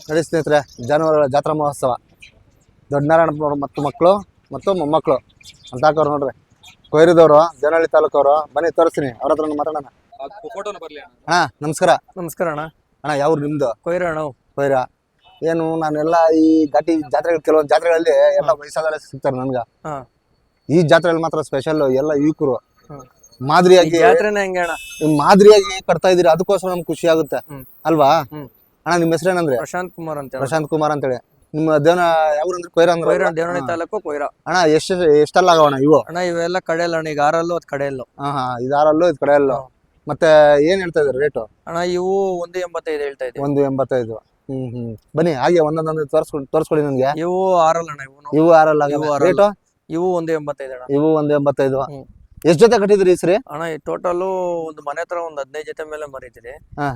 ನಡಿ ಸ್ನೇಹಿತರೆ, ಜಾನುವಾರುಗಳ ಜಾತ್ರಾ ಮಹೋತ್ಸವ ದೊಡ್ಡನಾರಾಯಣಪ್ಪನವ್ರು ಮತ್ತು ಮಕ್ಕಳು ಮತ್ತು ಮೊಮ್ಮಕ್ಕಳು ಅಂತ ಹಾಕೋರು ನೋಡ್ರಿ. ಕೊಯ್ರಿದವರು, ದೇವನಹಳ್ಳಿ ತಾಲೂಕವರು. ಬನ್ನಿ ತೋರಿಸ್ತೀನಿ, ಅವ್ರ ಹತ್ರ ಮಾತಾಡೋಣ. ಅಣ್ಣ ನಮಸ್ಕಾರ. ನಮಸ್ಕಾರ ಅಣ್ಣ. ಅಣ್ಣ ಯಾವ್ರು ನಿಮ್ದು? ಕೊಯ್ರ ಅಣ್ಣ. ಕೊಯ್ರ. ಏನು ನಾನೆಲ್ಲ ಈ ಘಾಟಿ ಜಾತ್ರೆಗಳು, ಕೆಲವೊಂದು ಜಾತ್ರೆಗಳಲ್ಲಿ ಎಲ್ಲ ವಯಸ್ಸಾದವರೇ ಸಿಗ್ತಾರೆ ನನ್ಗ. ಈ ಜಾತ್ರೆಯಲ್ಲಿ ಮಾತ್ರ ಸ್ಪೆಷಲ್ ಎಲ್ಲ ಯುವಕರು ಮಾದರಿಯಾಗಿ ಜಾತ್ರೆನೇ ಹೆಂಗೆ ಅಣ್ಣ, ಮಾದರಿಯಾಗಿ ಕಟ್ತಾ ಇದೀರಿ. ಅದಕ್ಕೋಸ್ಕರ ನಮ್ಗೆ ಖುಷಿ ಆಗುತ್ತೆ ಅಲ್ವಾ? ಅಣ್ಣ ನಿಮ್ಮ ಹೆಸರೇನಂದ್ರೆ? ಪ್ರಶಾಂತ್ ಕುಮಾರ್ ಅಂತ. ಪ್ರಶಾಂತ್ ಕುಮಾರ್ ಅಂತೇಳಿ. ನಿಮ್ಮ ದೇವನ ಯಾವ್ರಂದ್ರೆ? ಕೊಯ್ರ ಅಂದ್ರೆ ದೇವನಹಳ್ಳಿ ತಾಲೂಕು ಕೊಯ್ರ. ಅಣ್ಣ ಎಷ್ಟೆಲ್ಲ ಆಗವಣ ಇವು? ಅಣ್ಣ ಇವೆಲ್ಲ ಕಡೆಯಲ್ಲ ಅಣ್ಣ, ಈಗ 6 ಅದ್ ಕಡೆಯಲ್ಲೂ. ಇದು 6 ಇದು ಕಡೆಯಲ್ಲೂ. ಮತ್ತೆ ಏನ್ ಹೇಳ್ತಾ ಇದ್ರಿ ರೇಟು? ಅಣ್ಣ ಇವು 1.85 ಹೇಳ್ತಾ ಇದ್ದೀವಿ. 1.85. ಬನ್ನಿ ಹಾಗೆ ಒಂದೊಂದೊಂದು ತೋರ್ಸ್ಕೊಡಿ ನನ್ಗೆ. ಇವು 6 ಅಣ್ಣ. ಇವು 6 ರೇಟು? ಇವು 1.85 ಅಣ್ಣ. ಇವು 1.85. ಎಷ್ಟ್ ಜೊತೆ ಕಟ್ಟಿದ್ರಿ ಈ ಸರಿ? ಅಣ್ಣ ಈ ಟೋಟಲ್ ಒಂದು ಮನೆ ಹತ್ರ ಒಂದು 15 ಜೊತೆ ಮೇಲೆ ಮರಿತೀರಿ.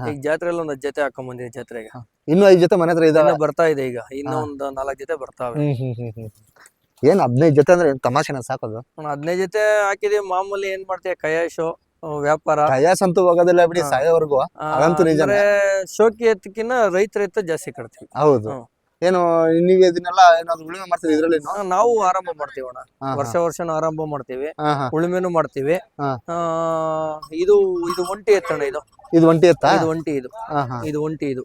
ಈಗ ಜಾತ್ರೆಯಲ್ಲಿ ಒಂದು 10 ಜೊತೆ ಹಾಕೊಂಡ್ ಬಂದಿರಿ ಜಾತ್ರೆಗೆ. ಇನ್ನು 5 ಜೊತೆ ಮನೆ ಹತ್ರ ಇದಾವೆ, ಬರ್ತಾ ಇದೆ. ಈಗ ಇನ್ನು ಒಂದು 4 ಜೊತೆ ಬರ್ತಾವೆ. ಏನ್ 15 ಜೊತೆ ಅಂದ್ರೆ ತಮಾಷೆನ ಸಾಕೋದು? ಅಣ್ಣ 15 ಜೊತೆ ಹಾಕಿದೀವಿ. ಮಾಮೂಲಿ ಏನ್ ಮಾಡ್ತೀಯ, ಕೈಯಾಶು ವ್ಯಾಪಾರ. ಕಯಾಸ್ ಅಂತೂ ಹೋಗೋದಿಲ್ಲ ಬಿಡಿ, ಸಾಯೋವರೆಗೂ. ಅದಂತೂ ನಿಜ. ಶೋಕಿ ಎತ್ತಕ್ಕಿನ್ನ ರೈತರ ಎತ್ತ ಜಾಸ್ತಿ ಕಟ್ತೀವಿ. ಹೌದು. ಏನು ನೀವು ಇದನ್ನೆಲ್ಲ ಏನಾದ್ರು ಉಳುಮೆ ಮಾಡ್ತೀವಿ ಇದ್ರಲ್ಲಿ? ನಾವು ಆರಂಭ ಮಾಡ್ತೀವಿ ಅಣ್ಣ, ವರ್ಷನೂ ಆರಂಭ ಮಾಡ್ತೀವಿ, ಉಳುಮೆನು ಮಾಡ್ತೀವಿ. ಇದು ಒಂಟಿ ಎತ್ತಣ್ಣ. ಇದು ಒಂಟಿ ಎತ್ತ? ಇದು ಒಂಟಿ. ಇದು ಒಂಟಿ. ಇದು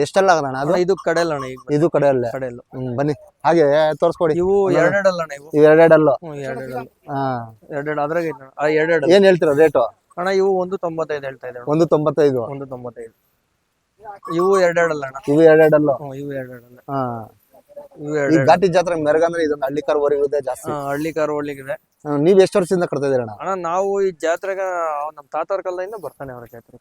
ಎಷ್ಟೆಲ್ಲ ಆಗಣ? ಅದು ಇದು ಕಡೆಯಲ್ಲ ಅಣ್ಣ. ಇದು ಕಡೆಯಲ್ಲ. ಕಡೆಯಲ್ಲ. ಬನ್ನಿ ಹಾಗೆ ತೋರ್ಸ್ಕೊಡಿ. ಇವು 2 ಅಣ್ಣ. ಇವು 2 2 ಅದ್ರಾಗ ಏನ್ ಹೇಳ್ತೀರಾ ರೇಟು? ಅಣ್ಣ ಇವು 1.95 ಹೇಳ್ತಾ ಇದ್ದಾರೆ. 1.95. 1.95. ಇವು 2 ಅಣ್ಣ. ಇವು 2 ಇವು 2 ಈ ಘಾಟಿ ಜಾತ್ರೆ ಮೆರಗಂದ್ರೆ ಇದೊಂದು ಹಳ್ಳಿ ಕಾರ್ ಓರಿಗಿದೆ ಜಾಸ್ತಿ. ಹಳ್ಳಿ ಕಾರ್ ಓಡ್ಲಿಕ್ಕಿದೆ. ನೀವ್ ಎಷ್ಟು ವರ್ಷದಿಂದ ಕಟ್ತಾ ಇದೀರಣ್ಣ? ಅಣ್ಣ ನಾವು ಈ ಜಾತ್ರೆಗೆ ನಮ್ ತಾತವ್ರ ಕಾಲದಿಂದ ಬರ್ತಾನೆ ಅವ್ರ ಜಾತ್ರೆ.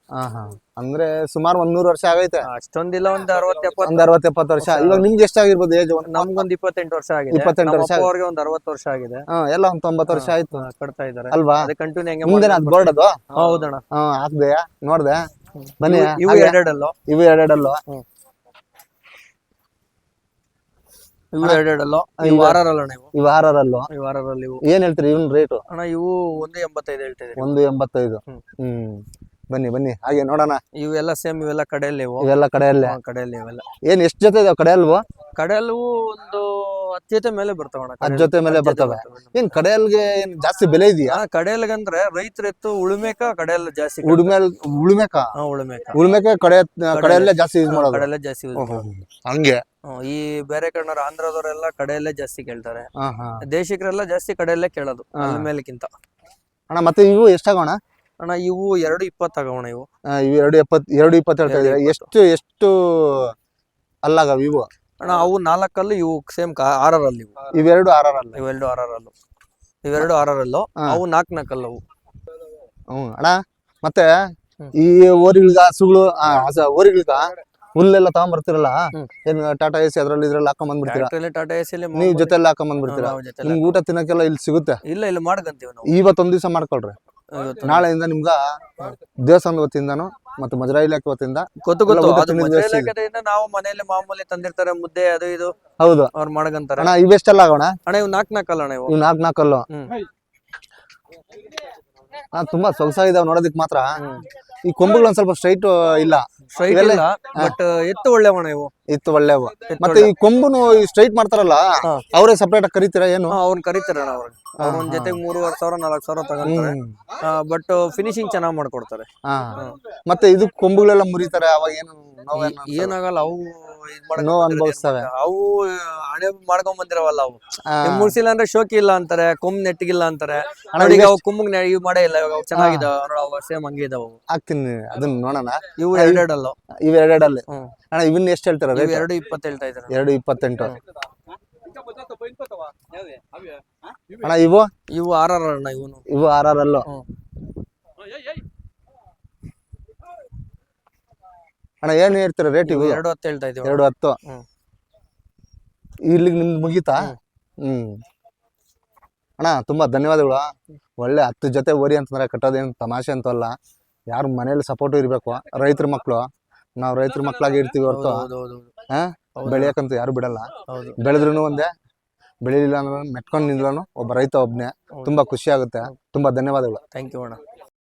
ಅಂದ್ರೆ ಸುಮಾರು 100 ವರ್ಷ ಆಗೈತೆ. ಅಷ್ಟೊಂದಿಲ್ಲ, ಒಂದು 60-70. 60-70 ವರ್ಷ. ಇವಾಗ ನಿಮ್ಗೆ ಎಷ್ಟಾಗಿರ್ಬೋದು ಏಜ್? ನಮ್ಗೊಂದು 28 ವರ್ಷ ಆಗಿದೆ. 28 ವರ್ಷ. ಅವ್ರಿಗೆ ಒಂದು 60 ವರ್ಷ ಆಗಿದೆ. ಎಲ್ಲ ಒಂದು 90 ವರ್ಷ ಆಯ್ತು ಕಟ್ತಾ ಇದಾರೆ ಅಲ್ವಾ? ಕಂಟಿನ್ಯೂ ಮುಂದೆ ಬೋರ್ಡ್ ಅದು? ಹೌದಣ್ಣ. ಹಾಕ್ದೆಯಾ? ನೋಡ್ದೆ. ಬನ್ನಿ. ಇವು 2 ಇವು 2 ಇವು 2 ಇವು 6 ಅಣ್ಣ. ಇವು 6 ಇವು 6 ಇವು ಏನ್ ಹೇಳ್ತೀರಿ ಇವನ್ ರೇಟು? ಅಣ್ಣ ಇವು 1.85 ಹೇಳ್ತಾ ಇದ್ದೀವಿ. 1.85. ಬನ್ನಿ ಬನ್ನಿ ಹಾಗೆ ನೋಡೋಣ. ಇವೆಲ್ಲ ಸೇಮ್, ಇವೆಲ್ಲ ಕಡೆಯಲ್ಲಿ. ಇವೆಲ್ಲ ಕಡೆಯಲ್ಲೇ? ಕಡೆಯಲ್ಲಿ ಇವೆಲ್ಲ. ಏನ್ ಎಷ್ಟು ಜೊತೆ ಇದಾವೆ ಕಡೆಯಲ್ವು? ಕಡೆಯಲ್ವು ಒಂದು 10 ಜೊತೆ ಮೇಲೆ ಬರ್ತಾವಣ್ಣ. 10 ಜೊತೆ ಮೇಲೆ ಬರ್ತವೆ. ಏನ್ ಕಡೆಯಲ್ಗೆ ಏನ್ ಜಾಸ್ತಿ ಬೆಲೆ ಇದೆಯಾ? ಕಡೆಯಲ್ಗಂದ್ರೆ ರೈತರ ಎತ್ತು ಉಳುಮೆಕ ಕಡೆಯಲ್ಲ ಜಾಸ್ತಿ. ಉಳುಮೆಕ ಕಡೆಯಲ್ಲೇ ಜಾಸ್ತಿ ಯೂಸ್ ಮಾಡೋದು. ಕಡೆಯಲ್ಲೇ ಜಾಸ್ತಿ ಯೂಸ್ ಮಾಡೋದು. ಹಂಗೆ. ಈ ಬೇರೆ ಕಡೆ ಆಂಧ್ರದವರೆಲ್ಲ ಕಡೆಯಲ್ಲೇ ಜಾಸ್ತಿ ಕೇಳ್ತಾರೆ. ದೇಶಿಕರೆಲ್ಲ ಜಾಸ್ತಿ ಕಡೆಯಲ್ಲೇ ಕೇಳೋದು ಮೇಲಕ್ಕಿಂತ. ಅಣ್ಣ ಮತ್ತೆ ಇವು ಎಷ್ಟಾಗೋಣ? ಅಣ್ಣ ಇವು 2.20 ಆಗೋಣ. ಇವು 2.20 ಹೇಳ್ತಾ ಇದ್ದೀರಾ? ಎಷ್ಟು ಅಲ್ಲಾಗವ ಇವು? ಅಣ್ಣ ಅವು 4 ಇವು ಸೇಮ್ 6 ಇವೆರಡು 6 ಇವೆರಡು 6 ಅವು 4 ಅವು. ಅಣ್ಣ ಮತ್ತೆ ಈ ಓರಿಗಳ್ಗ ಹಸುಗಳು ಓರಿಗಳ್ಗ ಹುಲ್ಲೆಲ್ಲ ತಗೊಂಡ್ಬರ್ತಿರಲ್ಲ, ಏನ್ ಟಾಟಾ ಎಸಿ ಅದ್ರಲ್ಲಿ ಇದ್ರಲ್ಲಿ ಹಾಕೊಂಡ್ ಬಂದ್ಬಿಡ್ತೀರಾ? ಟಾಟಾ ಎಸಿ ನೀವು ಜೊತೆಲ್ಲ ಹಾಕೊಂಡ್ ಬಂದ್ಬಿಡ್ತೀರಾ? ನಿಮ್ಗೆ ಊಟ ತಿನ್ನಕ್ಕೆಲ್ಲ ಇಲ್ಲಿ ಸಿಗುತ್ತೆ? ಇಲ್ಲ ಮಾಡ್ಕಂತೀವಿ ನಾವು. ಇವತ್ತೊಂದ್ ದಿವಸ ಮಾಡ್ಕೊಳ್ರಿ. ನಾಳೆಯಿಂದ ನಿಮ್ಗ ದೇವಸ್ಥಾನದ ವತಿಯಿಂದಾನು ಮತ್ತೆ ಮುಜರಾಯಿ ಇಲಾಖೆ ವತಿಯಿಂದ ನಾವು ಮನೆಯಲ್ಲಿ ಮಾಮೂಲಿ ತಂದಿರ್ತಾರೆ ಮುದ್ದೆ ಅದು ಇದು. ಹೌದು, ಅವ್ರು ಮಾಡ್ಕಂತಾರೆ. ಅಣ್ಣ ಇವೆಷ್ಟೆಲ್ಲ ಆಗೋಣ? ಅಣ್ಣ ಇವು 4 ಅಣ್ಣ. ಇವು 4 ತುಂಬಾ ಸೊಗಸಾಗಿದಾವ್ ನೋಡೋದಿಕ್ ಮಾತ್ರ. ಈ ಕೊಂಬುಗಳು ಒಂದ್ ಸ್ವಲ್ಪ ಸ್ಟ್ರೈಟ್ ಇಲ್ಲ. ಬಟ್ ಎತ್ತು ಒಳ್ಳೆವಣ ಇವು. ಎತ್ತು ಒಳ್ಳೆವು. ಮತ್ತೆ ಈ ಕೊಂಬುನು ಸ್ಟ್ರೈಟ್ ಮಾಡ್ತಾರಲ್ಲ, ಅವರೇ ಸಪರೇಟ್ ಆಗಿ ಕರೀತೀರಾ ಏನು? ಅವ್ರನ್ನ ಕರೀತಾರಣ್ಣ. ಅವ್ರ ಒಂದ್ ಜೊತೆಗೆ 3,500-4,000 ತಗೊಂತಾರೆ. ಬಟ್ ಫಿನಿಶಿಂಗ್ ಚೆನ್ನಾಗ್ ಮಾಡ್ಕೊಡ್ತಾರೆ. ಮತ್ತೆ ಇದು ಕೊಂಬುಗಳೆಲ್ಲ ಮುರಿತಾರೆ, ಅವಾಗ ಏನು ಏನಾಗಲ್ಲ. ಅವು ನೋವು ಅನುಭವಿಸ್ತವೆ. ಅವು ಹಣೆ ಮಾಡ್ಕೊಂಡ್ ಬಂದಿರವಲ್ಲ. ಅವು ಮುರ್ಸಿಲ್ಲ ಅಂದ್ರೆ ಶೋಕಿ ಇಲ್ಲ ಅಂತಾರೆ, ಕೊಂಬ್ ನೆಟ್ಟಿಗಿಲ್ಲ ಅಂತಾರೆ. ಕೊಂಬಗ್ ಇವ್ ಮಾಡೇ ಇಲ್ಲ. ಇವಾಗ ಚೆನ್ನಾಗಿದಾವ, ಸೇಮ್ ಹಂಗೆ ಇದಾವ. ಹಾಕ್ತೀನಿ ಅದನ್ನ ನೋಡೋಣ. ಇವು 2 ಇವು 2 ಅಣ್ಣ ಇವನ್ನ ಎಷ್ಟು ಹೇಳ್ತಾರ? 2.20 ಹೇಳ್ತಾ ಇದ್ದಾರೆ. 2.28 ಅಣ್ಣ. ಇವು 6 ಅಣ್ಣ. ಇವು 6 ಅಣ್ಣ ಏನ್ ಹೇಳ್ತೀರ ರೇಟ್? ಇವು 2.10 ಹೇಳ್ತಾ ಇದೀವಿ. 2.10 ಇಲ್ಲಿಗೆ ನಿಮ್ದು ಮುಗೀತಾ? ಅಣ್ಣ ತುಂಬಾ ಧನ್ಯವಾದಗಳು. ಒಳ್ಳೆ 10 ಜೊತೆ ಓರಿ ಅಂತಂದ್ರೆ ಕಟ್ಟೋದೇನು ತಮಾಷೆ ಅಂತಲ್ಲ. ಯಾರು ಮನೇಲಿ ಸಪೋರ್ಟ್ ಇರ್ಬೇಕು. ರೈತರ ಮಕ್ಳು ನಾವು ರೈತರ ಮಕ್ಳಾಗಿ ಇರ್ತೀವಿ ಹೊರತು ಬೆಳೆಯಕಂತೂ ಯಾರು ಬಿಡಲ್ಲ. ಬೆಳೆದ್ರು ಒಂದೇ, ಬೆಳಿಲಿಲ್ಲ ಅಂದ್ರೆ ಮೆಟ್ಕೊಂಡು ನಿಲ್ಲೋನು ಒಬ್ಬ ರೈತ ಒಬ್ನೇ. ತುಂಬಾ ಖುಷಿ ಆಗುತ್ತೆ. ತುಂಬಾ ಧನ್ಯವಾದಗಳು. ಥ್ಯಾಂಕ್ ಯು ಅಣ್ಣ.